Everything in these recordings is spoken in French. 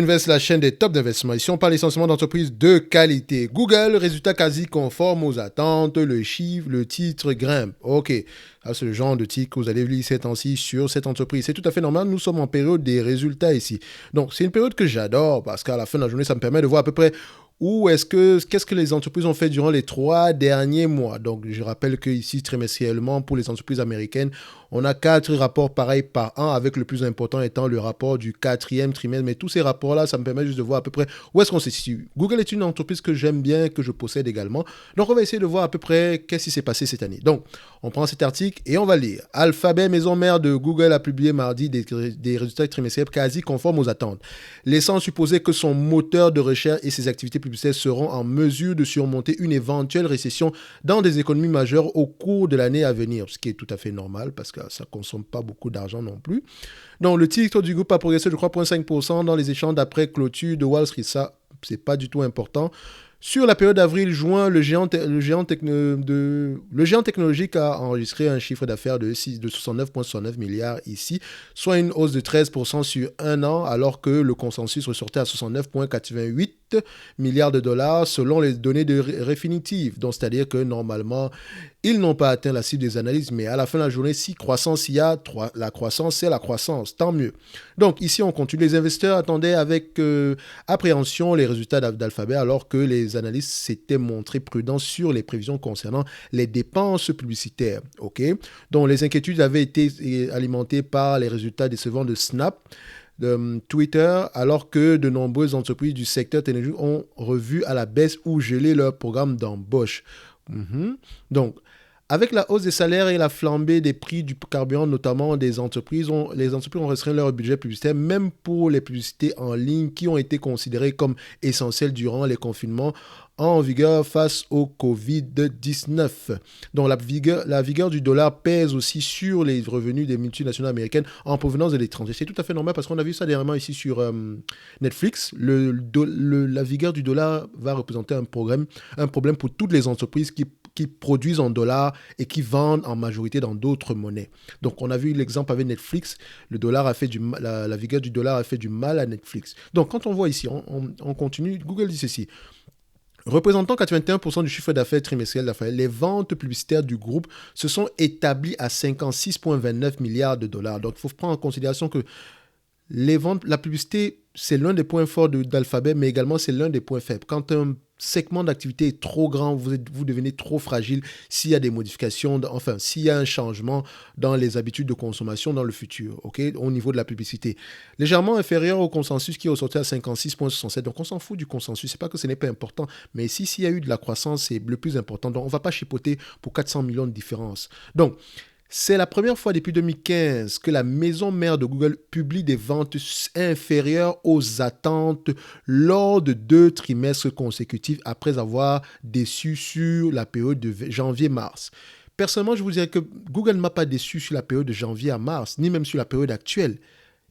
Invest, la chaîne des tops d'investissement. Ici, on parle essentiellement d'entreprises de qualité. Google, résultat quasi conforme aux attentes. Le chiffre, le titre grimpe. OK. Ça, c'est le genre de titre que vous allez lire ces temps-ci sur cette entreprise. C'est tout à fait normal. Nous sommes en période des résultats ici. Donc, c'est une période que j'adore parce qu'à la fin de la journée, ça me permet de voir à peu près qu'est-ce que les entreprises ont fait durant les 3 derniers mois. Donc, je rappelle que ici, trimestriellement, pour les entreprises américaines, on a 4 rapports pareils par an, avec le plus important étant le rapport du 4e trimestre. Mais tous ces rapports-là, ça me permet juste de voir à peu près où est-ce qu'on se situe. Google est une entreprise que j'aime bien, que je possède également. Donc, on va essayer de voir à peu près qu'est-ce qui s'est passé cette année. Donc, on prend cet article et on va lire. Alphabet, maison mère de Google, a publié mardi des résultats trimestriels quasi conformes aux attentes, laissant supposer que son moteur de recherche et ses activités publicitaires seront en mesure de surmonter une éventuelle récession dans des économies majeures au cours de l'année à venir, ce qui est tout à fait normal parce que ça ne consomme pas beaucoup d'argent non plus. Donc, le titre du groupe a progressé de 3,5% dans les échanges d'après clôture de Wall Street. Ça, c'est pas du tout important. Sur la période d'avril-juin, le géant technologique a enregistré un chiffre d'affaires de 69,69 milliards ici, soit une hausse de 13% sur un an, alors que le consensus ressortait à 69,88 milliards de dollars selon les données de Refinitiv. Donc, c'est-à-dire que normalement, ils n'ont pas atteint la cible des analyses, mais à la fin de la journée, si croissance il y a, la croissance, c'est la croissance, tant mieux. Donc, ici, on continue. Les investisseurs attendaient avec appréhension les résultats d'Alphabet, alors que les analystes s'étaient montrés prudents sur les prévisions concernant les dépenses publicitaires. Okay? Donc, les inquiétudes avaient été alimentées par les résultats décevants de Snap, de Twitter, alors que de nombreuses entreprises du secteur technologique ont revu à la baisse ou gelé leur programme d'embauche. Donc, avec la hausse des salaires et la flambée des prix du carburant, notamment les entreprises ont restreint leur budget publicitaire, même pour les publicités en ligne qui ont été considérées comme essentielles durant les confinements en vigueur face au Covid-19. Donc, la vigueur du dollar pèse aussi sur les revenus des multinationales américaines en provenance de l'étranger. C'est tout à fait normal parce qu'on a vu ça dernièrement ici sur Netflix. La vigueur du dollar va représenter un problème pour toutes les entreprises qui produisent en dollars et qui vendent en majorité dans d'autres monnaies. Donc, on a vu l'exemple avec Netflix. La vigueur du dollar a fait du mal à Netflix. Donc, quand on voit ici, on continue. Google dit ceci. Représentant 81% du chiffre d'affaires trimestriel d'affaires, les ventes publicitaires du groupe se sont établies à 56,29 milliards de dollars. Donc, il faut prendre en considération que les ventes, la publicité, c'est l'un des points forts d'Alphabet, mais également c'est l'un des points faibles. Quand un segment d'activité est trop grand, vous devenez trop fragile s'il y a des modifications, s'il y a un changement dans les habitudes de consommation dans le futur, okay, au niveau de la publicité. Légèrement inférieur au consensus qui est ressorti à 56,67. Donc, on s'en fout du consensus. C'est pas que ce n'est pas important, mais s'il y a eu de la croissance, c'est le plus important. Donc, on ne va pas chipoter pour 400 millions de différence. Donc, c'est la première fois depuis 2015 que la maison mère de Google publie des ventes inférieures aux attentes lors de 2 trimestres consécutifs après avoir déçu sur la période de janvier-mars. Personnellement, je vous dirais que Google ne m'a pas déçu sur la période de janvier à mars, ni même sur la période actuelle.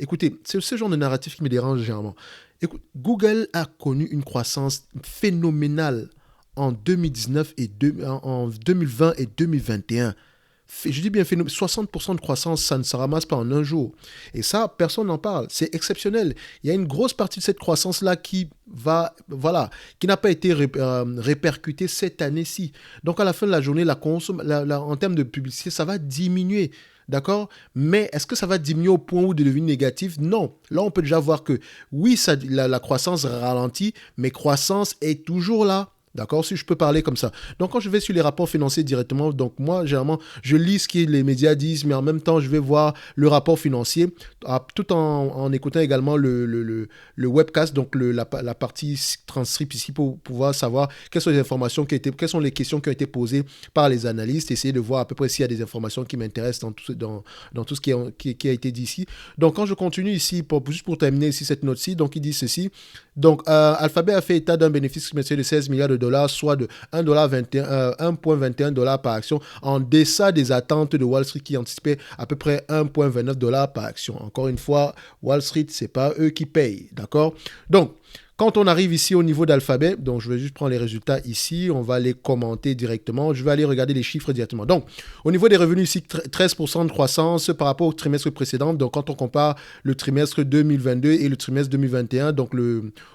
Écoutez, c'est ce genre de narratif qui me dérange généralement. Écoute, Google a connu une croissance phénoménale en 2019 en 2020 et 2021. Je dis bien 60% de croissance, ça ne se ramasse pas en un jour. Et ça, personne n'en parle. C'est exceptionnel. Il y a une grosse partie de cette croissance-là qui n'a pas été répercutée cette année-ci. Donc, à la fin de la journée, en termes de publicité, ça va diminuer. D'accord? Mais est-ce que ça va diminuer au point où de devenir négatif? Non. Là, on peut déjà voir que oui, la croissance ralentit, mais croissance est toujours là. D'accord, si je peux parler comme ça. Donc, quand je vais sur les rapports financiers directement, donc moi, généralement, je lis ce que les médias disent, mais en même temps, je vais voir le rapport financier, tout en écoutant également le webcast, donc la partie transcript ici pour pouvoir savoir quelles sont les informations quelles sont les questions qui ont été posées par les analystes, essayer de voir à peu près s'il y a des informations qui m'intéressent dans tout ce qui a été dit ici. Donc, quand je continue ici, juste pour terminer ici cette note-ci, donc il dit ceci. Donc, Alphabet a fait état d'un bénéfice trimestriel de 16 milliards de dollars, soit de 1,21 $ par action, en deçà des attentes de Wall Street qui anticipaient à peu près 1,29 $ par action. Encore une fois, Wall Street, c'est pas eux qui payent, d'accord? Donc, Quand on arrive ici au niveau d'Alphabet, donc je vais juste prendre les résultats ici, on va les commenter directement. Je vais aller regarder les chiffres directement. Donc, au niveau des revenus ici, 13% de croissance par rapport au trimestre précédent. Donc, quand on compare le trimestre 2022 et le trimestre 2021, donc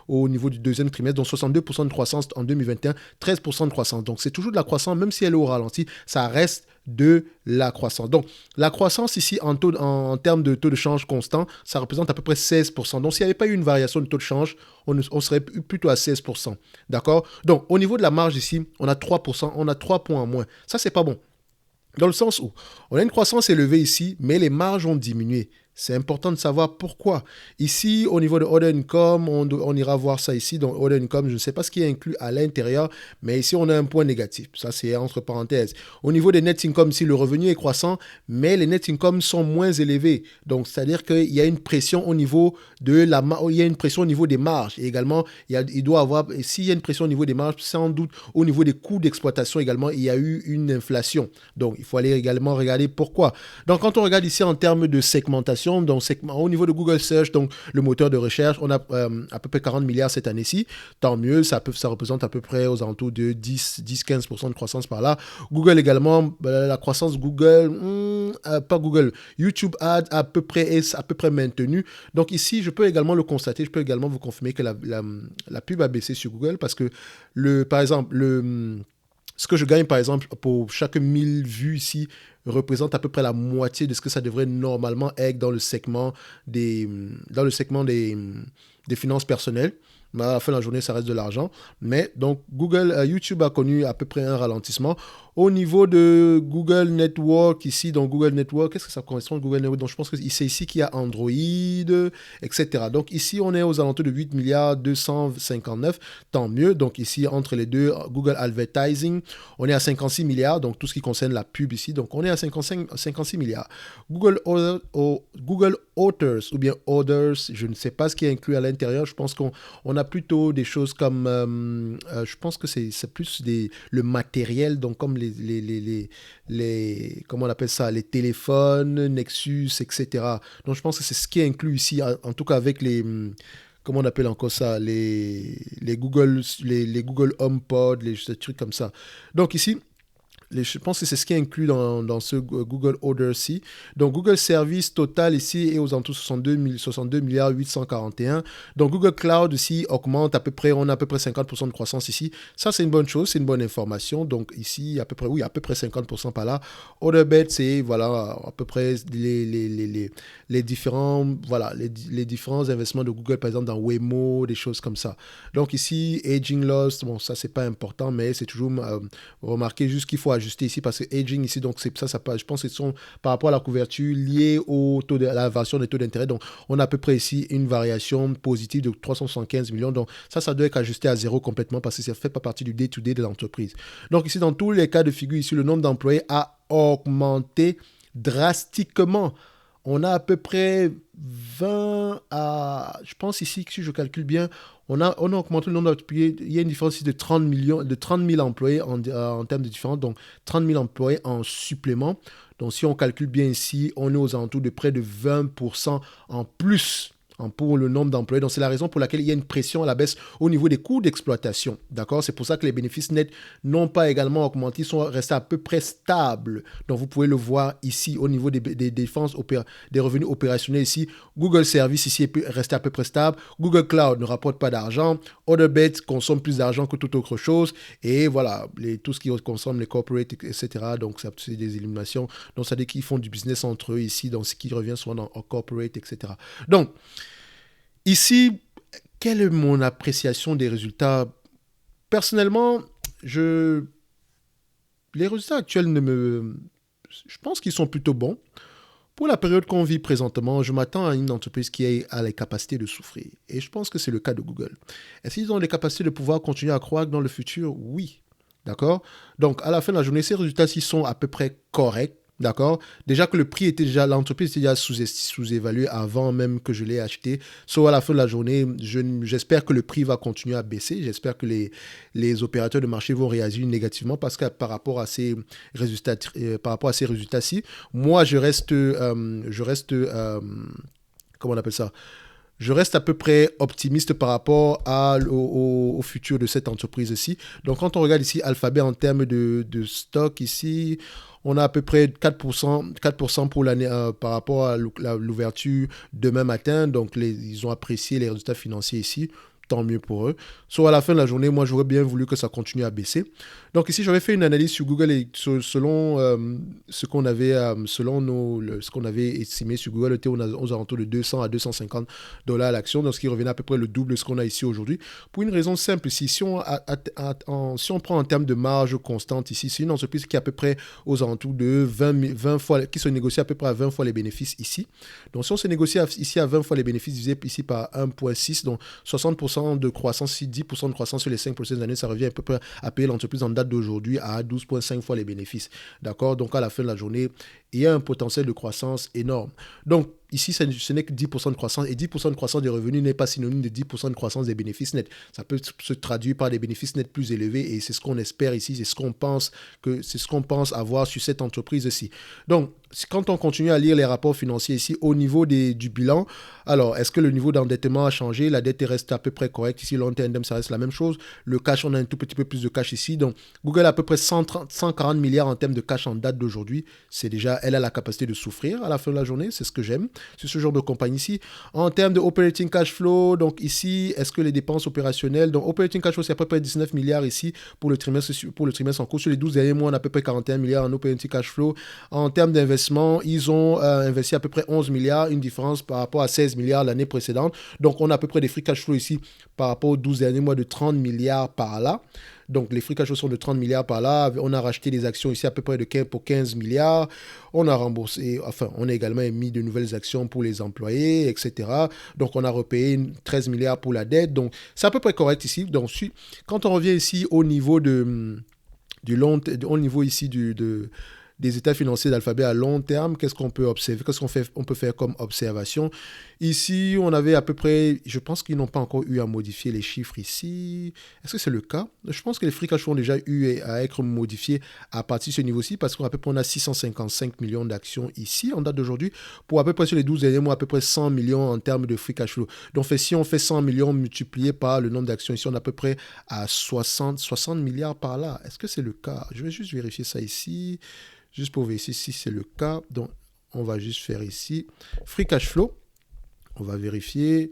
au niveau du deuxième trimestre, donc 62% de croissance en 2021, 13% de croissance. Donc, c'est toujours de la croissance, même si elle est au ralenti, ça reste de la croissance. Donc, la croissance ici en termes de taux de change constant, ça représente à peu près 16%. Donc, s'il n'y avait pas eu une variation de taux de change, on serait plutôt à 16%. D'accord? Donc, au niveau de la marge ici, on a 3%, on a 3 points en moins. Ça, c'est pas bon. Dans le sens où on a une croissance élevée ici, mais les marges ont diminué. C'est important de savoir pourquoi. Ici, au niveau de Other Income, on ira voir ça ici. Donc, Other Income, je ne sais pas ce qui est inclus à l'intérieur, mais ici, on a un point négatif. Ça, c'est entre parenthèses. Au niveau des Net Income, ici, le revenu est croissant, mais les Net Income sont moins élevés. Donc, c'est-à-dire qu'il y a une pression au niveau il y a une pression au niveau des marges. Et également, il doit avoir, s'il y a une pression au niveau des marges, sans doute au niveau des coûts d'exploitation également, il y a eu une inflation. Donc, il faut aller également regarder pourquoi. Donc, quand on regarde ici en termes de segmentation, donc au niveau de Google Search, donc le moteur de recherche, on a à peu près 40 milliards cette année-ci. Tant mieux, ça représente à peu près aux alentours de 10-15% de croissance par là. Google également, la croissance Google, pas Google, YouTube Ads est à peu près maintenue. Donc ici, je peux également le constater, je peux également vous confirmer que la pub a baissé sur Google parce que, par exemple, ce que je gagne, par exemple, pour chaque 1000 vues ici, représente à peu près la moitié de ce que ça devrait normalement être dans le segment des finances personnelles. Mais à la fin de la journée, ça reste de l'argent. Mais donc, YouTube a connu à peu près un ralentissement. Au niveau de Google Network, ici, donc Google Network, qu'est-ce que ça correspond à Google Network? Donc, je pense que c'est ici qu'il y a Android, etc. Donc, ici, on est aux alentours de 8 milliards 259, tant mieux. Donc, ici, entre les deux, Google Advertising, on est à 56 milliards, donc tout ce qui concerne la pub ici. Donc, on est à 56 milliards. Google Authors, ou bien Others, je ne sais pas ce qui est inclus à l'intérieur. Je pense qu'on a plutôt des choses comme, je pense que c'est plus le matériel, donc comme comment on appelle ça, les téléphones, Nexus, etc. Donc je pense que c'est ce qui est inclus ici, en tout cas avec comment on appelle encore ça, les Google HomePod, ces trucs comme ça. Donc ici, je pense que c'est ce qui est inclus dans ce Google Order-ci. Donc, Google Service total ici est aux alentours de 62 milliards 841. Donc, Google Cloud ici augmente à peu près, on a à peu près 50% de croissance ici. Ça, c'est une bonne chose, c'est une bonne information. Donc, ici, à peu près 50% par là. Otherbet, c'est, voilà, à peu près les différents investissements de Google, par exemple, dans Waymo, des choses comme ça. Donc, ici, Aging Loss, bon, ça, c'est pas important, mais c'est toujours remarquer juste qu'il faut ajuster ici parce que aging ici, donc c'est ça, je pense que ce sont par rapport à la couverture liée au taux à la variation des taux d'intérêt. Donc, on a à peu près ici une variation positive de 375 millions. Donc, ça doit être ajusté à zéro complètement parce que ça ne fait pas partie du day-to-day de l'entreprise. Donc, ici, dans tous les cas de figure, ici, le nombre d'employés a augmenté drastiquement. On a à peu près 20 à... Je pense ici, si je calcule bien, on a augmenté le nombre d'employés. Il y a une différence ici de 30 000 employés en termes de différence. Donc, 30 000 employés en supplément. Donc, si on calcule bien ici, on est aux alentours de près de 20% en plus pour le nombre d'employés. Donc, c'est la raison pour laquelle il y a une pression à la baisse au niveau des coûts d'exploitation. D'accord? C'est pour ça que les bénéfices nets n'ont pas également augmenté, ils sont restés à peu près stables. Donc, vous pouvez le voir ici au niveau des défenses, des revenus opérationnels ici. Google Service ici est resté à peu près stable. Google Cloud ne rapporte pas d'argent. Otherbet consomme plus d'argent que toute autre chose. Et voilà, tout ce qui consomme les corporate, etc. Donc, c'est des éliminations. Donc, ça veut dire qu'ils font du business entre eux ici, donc ce qui revient souvent en corporate, etc. Donc, ici, quelle est mon appréciation des résultats? Personnellement, les résultats actuels je pense qu'ils sont plutôt bons. Pour la période qu'on vit présentement, je m'attends à une entreprise qui a les capacités de souffrir. Et je pense que c'est le cas de Google. Est-ce qu'ils ont les capacités de pouvoir continuer à croître dans le futur? Oui. D'accord? Donc, à la fin de la journée, ces résultats-ci sont à peu près corrects. D'accord? Déjà que l'entreprise était déjà sous-évaluée avant même que je l'ai acheté. À la fin de la journée, j'espère que le prix va continuer à baisser. J'espère que les opérateurs de marché vont réagir négativement parce que par rapport à ces résultats-ci, moi, je reste comment on appelle ça? je reste à peu près optimiste par rapport au futur de cette entreprise-ci. Donc, quand on regarde ici Alphabet en termes de stock ici, on a à peu près 4% pour l'année par rapport à l'ouverture demain matin. Donc, ils ont apprécié les résultats financiers ici. Tant mieux pour eux. Soit à la fin de la journée, moi, j'aurais bien voulu que ça continue à baisser. Donc ici, j'avais fait une analyse sur Google et selon ce qu'on avait, ce qu'on avait estimé sur Google, était aux alentours de 200 à 250 dollars l'action, donc ce qui revenait à peu près le double de ce qu'on a ici aujourd'hui. Pour une raison simple, si on prend en termes de marge constante ici, c'est une entreprise qui est à peu près aux alentours de 20 fois, qui se négocie à peu près à 20 fois les bénéfices ici. Donc si on se négocie ici à 20 fois les bénéfices divisé ici par 1,6, donc 60% de croissance, 10% de croissance sur les 5 prochaines années, ça revient à peu près à payer l'entreprise en date d'aujourd'hui à 12,5 fois les bénéfices. D'accord? Donc à la fin de la journée, il y a un potentiel de croissance énorme. Donc ici, ce n'est que 10% de croissance, et 10% de croissance des revenus n'est pas synonyme de 10% de croissance des bénéfices nets. Ça peut se traduire par des bénéfices nets plus élevés, et c'est ce qu'on espère ici, c'est ce qu'on pense avoir sur cette entreprise-ci. Donc, quand on continue à lire les rapports financiers ici, au niveau du bilan, alors, est-ce que le niveau d'endettement a changé? La dette reste à peu près correcte. Ici, long terme, ça reste la même chose. Le cash, on a un tout petit peu plus de cash ici. Donc, Google a à peu près 140 milliards en termes de cash en date d'aujourd'hui. C'est déjà, elle a la capacité de souffrir à la fin de la journée. C'est ce que j'aime. C'est ce genre de compagnie ici. En termes de operating cash flow, donc ici, est-ce que les dépenses opérationnelles, donc operating cash flow, c'est à peu près 19 milliards ici pour le trimestre en cours. Sur les 12 derniers mois, on a à peu près 41 milliards en operating cash flow. En termes d'investissement, ils ont investi à peu près 11 milliards, une différence par rapport à 16 milliards l'année précédente. Donc, on a à peu près des free cash flow ici par rapport aux 12 derniers mois de 30 milliards par là. Donc, les free cash flow sont de 30 milliards par là. On a racheté des actions ici à peu près pour 15 milliards. On a remboursé, enfin, on a également émis de nouvelles actions pour les employés, etc. Donc, on a repayé 13 milliards pour la dette. Donc, c'est à peu près correct ici. Donc, quand on revient ici au niveau au niveau ici des états financiers d'Alphabet à long terme, qu'est-ce qu'on peut observer, on peut faire comme observation. Ici, on avait à peu près, je pense qu'ils n'ont pas encore eu à modifier les chiffres ici. Est-ce que c'est le cas? Je pense que les free cash flow ont déjà eu à être modifiés à partir de ce niveau-ci, parce qu'à peu près on a 655 millions d'actions ici en date d'aujourd'hui, pour à peu près sur les 12 derniers mois, à peu près 100 millions en termes de free cash flow. Donc si on fait 100 millions multiplié par le nombre d'actions ici, on est à peu près à 60 milliards par là. Est-ce que c'est le cas? Je vais juste vérifier ça ici. Juste pour vérifier si c'est le cas. Donc, on va juste faire ici. Free cash flow. On va vérifier.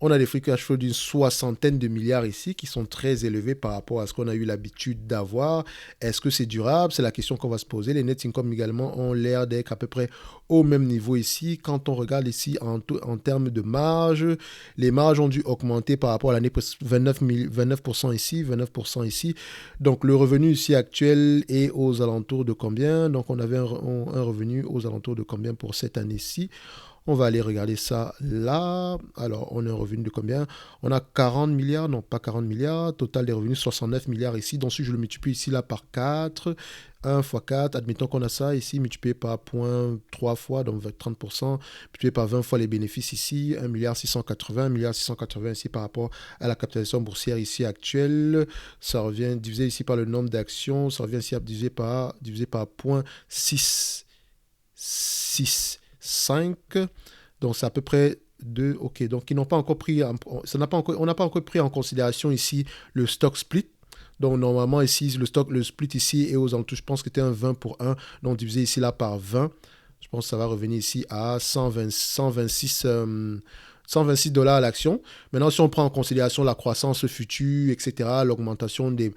On a des free cash flow d'une soixantaine de milliards ici qui sont très élevés par rapport à ce qu'on a eu l'habitude d'avoir. Est-ce que c'est durable? C'est la question qu'on va se poser. Les net income également ont l'air d'être à peu près au même niveau ici. Quand on regarde ici en termes de marge, les marges ont dû augmenter par rapport à l'année 29% ici, 29% ici. Donc le revenu ici actuel est aux alentours de combien? Donc on avait un revenu aux alentours de combien pour cette année-ci? On va aller regarder ça là. Alors, on a un revenu de combien? On a 40 milliards, non pas 40 milliards. Total des revenus, 69 milliards ici. Donc, si je le multiplie ici là par 4, 1 fois 4, admettons qu'on a ça ici, multiplié par 0,3 fois, donc 30%, multiplié par 20 fois les bénéfices ici, 1 milliard 680, 1 milliard 680 ici par rapport à la capitalisation boursière ici actuelle. Ça revient divisé ici par le nombre d'actions, ça revient ici à diviser par 0,665. Donc c'est à peu près 2. Ok, donc ils n'ont pas encore pris, on n'a pas encore pris en considération ici le stock split. Donc normalement ici le split ici est aux alentours, je pense que c'était un 20 pour 1, donc divisé ici là par 20, je pense que ça va revenir ici à 126 dollars à l'action. Maintenant, si on prend en considération la croissance future, etc., l'augmentation des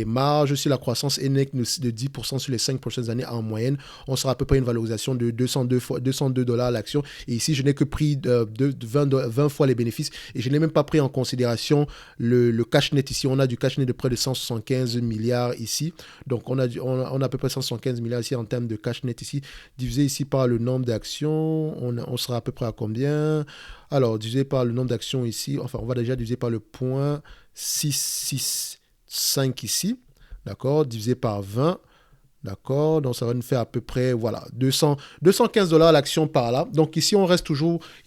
marges, si la croissance est nette de 10% sur les 5 prochaines années en moyenne, on sera à peu près une valorisation de 202 dollars à l'action. Et ici, je n'ai que pris 20 fois les bénéfices et je n'ai même pas pris en considération le cash net ici. On a du cash net de près de 175 milliards ici. Donc, on a à peu près 175 milliards ici en termes de cash net ici. Divisé ici par le nombre d'actions, on sera à peu près à combien? Alors, divisé par le nombre d'actions ici, enfin, on va déjà diviser par le point 665 ici, d'accord, divisé par 20, d'accord, donc ça va nous faire à peu près, voilà, 215 dollars l'action par là. Donc ici, il y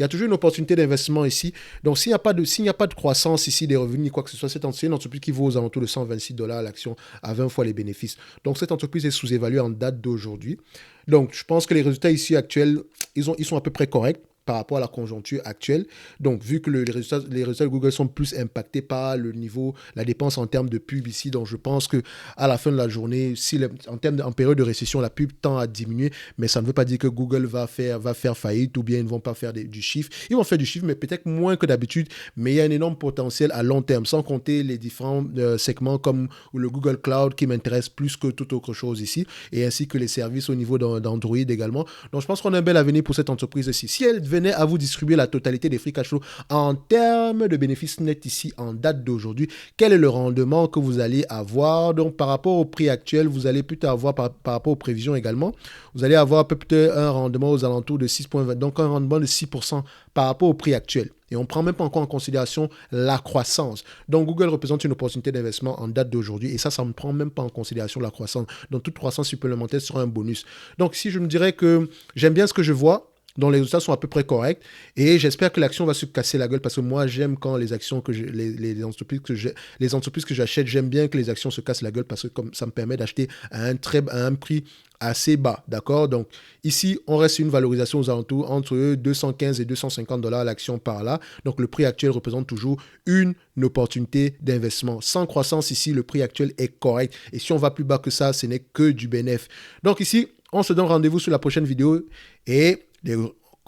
a toujours une opportunité d'investissement ici. Donc s'il n'y a pas de croissance ici des revenus ni quoi que ce soit, c'est une entreprise qui vaut aux alentours de 126 dollars l'action à 20 fois les bénéfices. Donc cette entreprise est sous-évaluée en date d'aujourd'hui. Donc je pense que les résultats ici actuels, ils sont à peu près corrects par rapport à la conjoncture actuelle. Donc, vu que les résultats de Google sont plus impactés par le niveau, la dépense en termes de pub ici, donc je pense que à la fin de la journée, si en période de récession, la pub tend à diminuer, mais ça ne veut pas dire que Google va faire faillite ou bien ils ne vont pas faire du chiffre. Ils vont faire du chiffre, mais peut-être moins que d'habitude, mais il y a un énorme potentiel à long terme, sans compter les différents segments comme le Google Cloud qui m'intéresse plus que toute autre chose ici, et ainsi que les services au niveau d'Android également. Donc, je pense qu'on a un bel avenir pour cette entreprise-ci. Si elle venait à vous distribuer la totalité des free cash flow en termes de bénéfices nets ici, en date d'aujourd'hui, quel est le rendement que vous allez avoir? Donc, par rapport au prix actuel, vous allez plutôt avoir, par rapport aux prévisions également, vous allez avoir peut-être un rendement aux alentours de 6,20, donc un rendement de 6% par rapport au prix actuel. Et on ne prend même pas encore en considération la croissance. Donc, Google représente une opportunité d'investissement en date d'aujourd'hui. Et ça ne prend même pas en considération la croissance. Donc, toute croissance supplémentaire sera un bonus. Donc, si je me dirais que j'aime bien ce que je vois, dont les résultats sont à peu près corrects, et j'espère que l'action va se casser la gueule, parce que moi, j'aime quand les actions les entreprises que j'achète, j'aime bien que les actions se cassent la gueule, parce que comme ça me permet d'acheter à un prix assez bas, d'accord? Donc, ici, on reste une valorisation aux alentours entre 215 et 250 $ l'action par là. Donc, le prix actuel représente toujours une opportunité d'investissement. Sans croissance, ici, le prix actuel est correct. Et si on va plus bas que ça, ce n'est que du bénéfice. Donc, ici, on se donne rendez-vous sur la prochaine vidéo. Et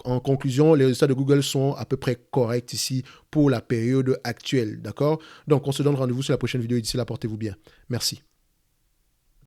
en conclusion, les résultats de Google sont à peu près corrects ici pour la période actuelle, d'accord? Donc, on se donne rendez-vous sur la prochaine vidéo. Et d'ici là, portez-vous bien. Merci.